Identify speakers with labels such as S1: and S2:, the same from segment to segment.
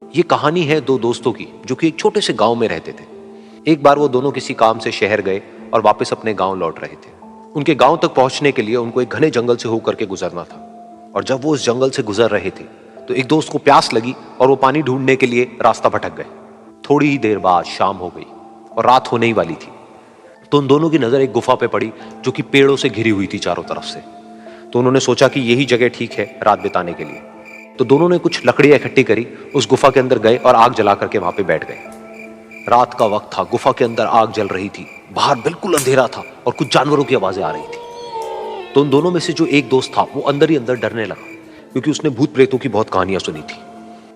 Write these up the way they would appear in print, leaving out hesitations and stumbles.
S1: ये कहानी है दो दोस्तों की जो कि एक छोटे से गांव में रहते थे। एक बार वो दोनों किसी काम से शहर गए और वापस अपने गांव लौट रहे थे। उनके गांव तक पहुंचने के लिए उनको एक घने जंगल से होकर के गुजरना था। और जब वो उस जंगल से गुजर रहे थे तो एक दोस्त को प्यास लगी और वो पानी ढूंढने के लिए रास्ता भटक गए। थोड़ी ही देर बाद शाम हो गई और रात होने ही वाली थी। तो उन दोनों की नजर एक गुफा पे पड़ी जो कि पेड़ों से घिरी हुई थी चारों तरफ से। तो उन्होंने सोचा कि यही जगह ठीक है रात बिताने के लिए। तो दोनों ने कुछ लकड़ियां इकट्ठी करी, उस गुफा के अंदर गए और आग जला करके वहां पे बैठ गए। रात का वक्त था, गुफा के अंदर आग जल रही थी, बाहर बिल्कुल अंधेरा था और कुछ जानवरों की आवाजें आ रही थी। तो उन दोनों में से जो एक दोस्त था वो अंदर ही अंदर डरने लगा, क्योंकि उसने भूत प्रेतों की बहुत कहानियां सुनी थी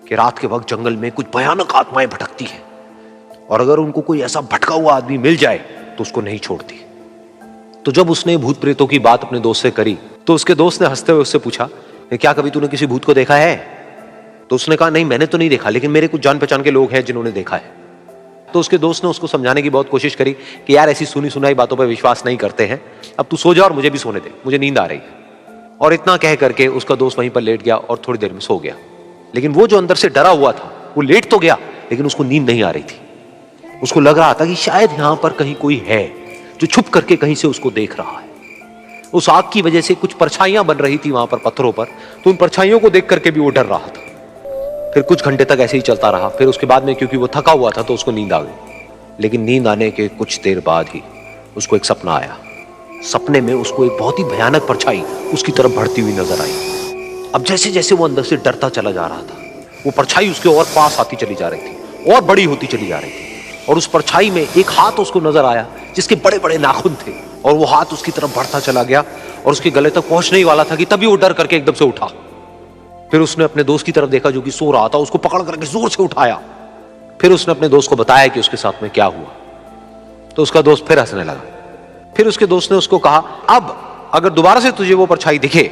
S1: कि रात के वक्त जंगल में कुछ भयानक आत्माएं भटकती हैं और अगर उनको कोई ऐसा भटका हुआ आदमी मिल जाए तो उसको नहीं छोड़ती। तो जब उसने भूत प्रेतों की बात अपने दोस्त से करी तो उसके दोस्त ने हंसते हुए उससे पूछा, क्या कभी तूने किसी भूत को देखा है? तो उसने कहा, नहीं मैंने तो नहीं देखा, लेकिन मेरे कुछ जान पहचान के लोग हैं जिन्होंने देखा है। तो उसके दोस्त ने उसको समझाने की बहुत कोशिश करी कि यार ऐसी सुनी सुनाई बातों पर विश्वास नहीं करते हैं, अब तू सो जा और मुझे भी सोने दे, मुझे नींद आ रही है। और इतना कह करके उसका दोस्त वहीं पर लेट गया और थोड़ी देर में सो गया। लेकिन वो जो अंदर से डरा हुआ था वो लेट तो गया, लेकिन उसको नींद नहीं आ रही थी। उसको लग रहा था कि शायद यहां पर कहीं कोई है जो छुप करके कहीं से उसको देख रहा है। उस आग की वजह से कुछ परछाइयां बन रही थी वहां पर पत्थरों पर, तो उन परछाइयों को देख करके भी वो डर रहा था। फिर कुछ घंटे तक ऐसे ही चलता रहा। फिर उसके बाद में क्योंकि वो थका हुआ था तो उसको नींद आ गई। लेकिन नींद आने के कुछ देर बाद ही उसको एक सपना आया। सपने में उसको एक बहुत ही भयानक परछाई उसकी तरफ बढ़ती हुई नजर आई। अब जैसे जैसे वो अंदर से डरता चला जा रहा था, वो परछाई उसके और पास आती चली जा रही थी और बड़ी होती चली जा रही थी। और उस परछाई में एक हाथ उसको नजर आया जिसके बड़े बड़े नाखून थे, और वो हाथ उसकी तरफ बढ़ता चला गया और उसके गले तक पहुंचने ही वाला था कि तभी वो डर करके एकदम से उठा। फिर उसने अपने दोस्त की तरफ देखा जो कि सो रहा था, उसको पकड़ करके जोर से उठाया। फिर उसने अपने दोस्त को बताया कि उसके साथ में क्या हुआ। तो उसका दोस्त फिर हंसने लगा। फिर उसके दोस्त ने उसको कहा, अब अगर दोबारा से तुझे वो परछाई दिखे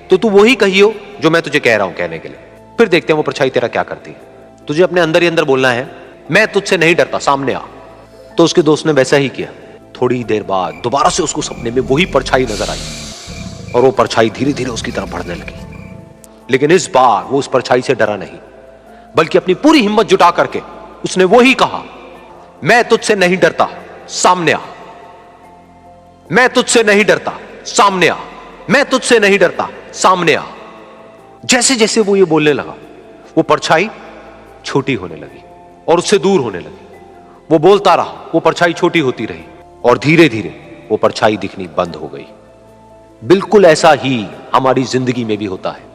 S1: तो तू वही कहियो जो मैं तुझे कह रहा हूं कहने के लिए, फिर देखते हैं वो परछाई तेरा क्या करती है। तुझे अपने अंदर ही अंदर बोलना है, मैं तुझसे नहीं डरता, सामने आ। तो उसके दोस्त ने वैसा ही किया। थोड़ी देर बाद दोबारा से उसको सपने में वही परछाई नजर आई और वो परछाई धीरे धीरे उसकी तरफ बढ़ने लगी। लेकिन इस बार वो उस परछाई से डरा नहीं, बल्कि अपनी पूरी हिम्मत जुटा करके उसने वही कहा, मैं तुझसे नहीं डरता, सामने आ। मैं तुझसे नहीं डरता, सामने आ। मैं तुझसे नहीं डरता, सामने आ। जैसे जैसे वो ये बोलने लगा वो परछाई छोटी होने लगी और उससे दूर होने लगी। वो बोलता रहा, वो परछाई छोटी होती रही और धीरे धीरे वो परछाई दिखनी बंद हो गई। बिल्कुल ऐसा ही हमारी जिंदगी में भी होता है।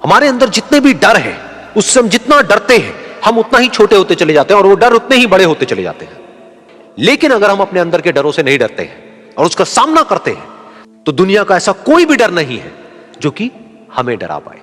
S1: हमारे अंदर जितने भी डर है, उससे हम जितना डरते हैं हम उतना ही छोटे होते चले जाते हैं और वो डर उतने ही बड़े होते चले जाते हैं। लेकिन अगर हम अपने अंदर के डरों से नहीं डरते हैं और उसका सामना करते हैं तो दुनिया का ऐसा कोई भी डर नहीं है जो कि हमें डरा पाए।